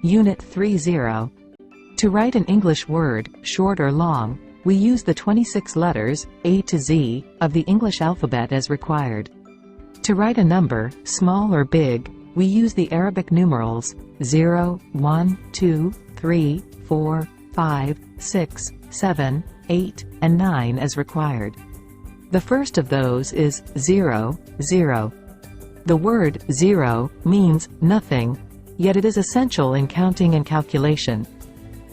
Unit 30. To write an English word, short or long, we use the 26 letters, A to Z, of the English alphabet as required. To write a number, small or big, we use the Arabic numerals 0, 1, 2, 3, 4, 5, 6, 7, 8, and 9 as required. The first of those is 0, 0. The word 0 means nothing, yet it is essential in counting and calculation.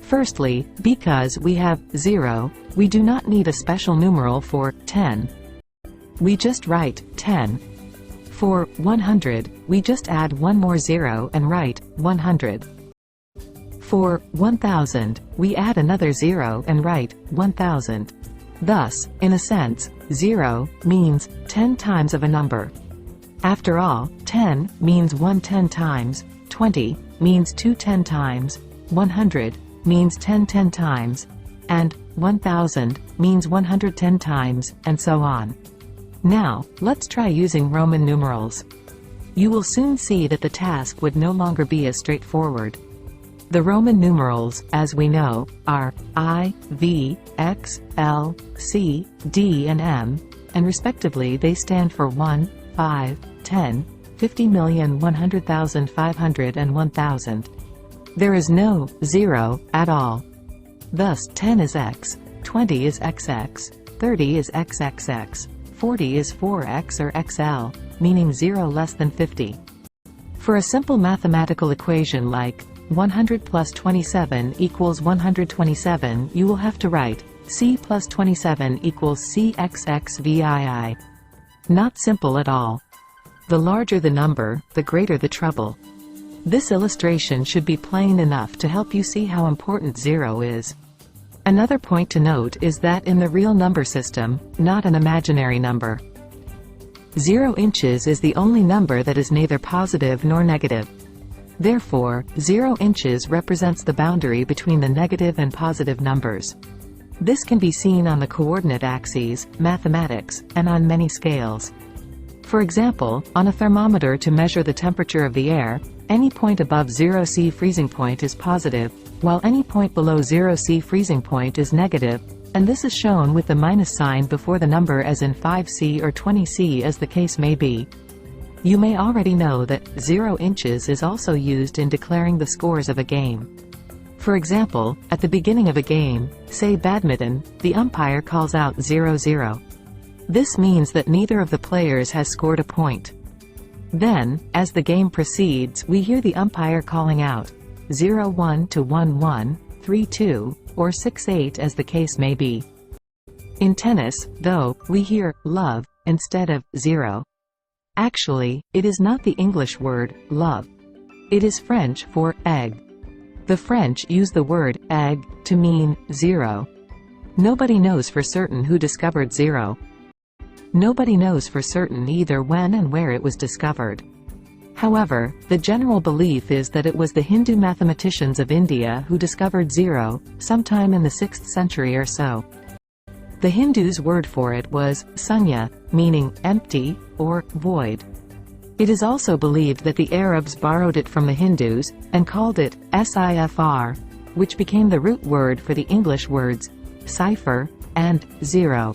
Firstly, because we have 0, we do not need a special numeral for 10. We just write 10. For 100, we just add one more 0 and write 100. For 1000, we add another 0 and write 1000. Thus, in a sense, 0 means 10 times of a number. After all, 10 means 1 10 times, 20 means 2 10 times, 100 means 10 10 times, and 1000 means 110 times, and so on. Now, let's try using Roman numerals. You will soon see that the task would no longer be as straightforward. The Roman numerals, as we know, are I, V, X, L, C, D and M, and respectively they stand for 1, 5, 10, 50,000,000, 100,000, 500 and 1000. There is no 0 at all. Thus 10 is X, 20 is XX, 30 is XXX, 40 is 4X or XL, meaning 0 less than 50. For a simple mathematical equation like 100 plus 27 equals 127, you will have to write C plus 27 equals CXXVII. Not simple at all. The larger the number, the greater the trouble. This illustration should be plain enough to help you see how important 0 is. Another point to note is that in the real number system, not an imaginary number. 0 inches is the only number that is neither positive nor negative. Therefore, 0 inches represents the boundary between the negative and positive numbers. This can be seen on the coordinate axes, mathematics, and on many scales. For example, on a thermometer to measure the temperature of the air, any point above 0 C freezing point is positive, while any point below 0 C freezing point is negative, and this is shown with the minus sign before the number as in 5C or 20C as the case may be. You may already know that 0 inches is also used in declaring the scores of a game. For example, at the beginning of a game, say badminton, the umpire calls out 0-0. This means that neither of the players has scored a point. Then, as the game proceeds, we hear the umpire calling out 0-1 to 1-1, 3-2, or 6-8 as the case may be. In tennis, though, we hear love instead of 0. Actually, it is not the English word love. It is French for egg. The French use the word egg to mean 0. Nobody knows for certain who discovered 0. Nobody knows for certain either when and where it was discovered. However, the general belief is that it was the Hindu mathematicians of India who discovered 0, sometime in the 6th century or so. The Hindus' word for it was sunya, meaning empty or void. It is also believed that the Arabs borrowed it from the Hindus, and called it cipher, which became the root word for the English words cipher and 0.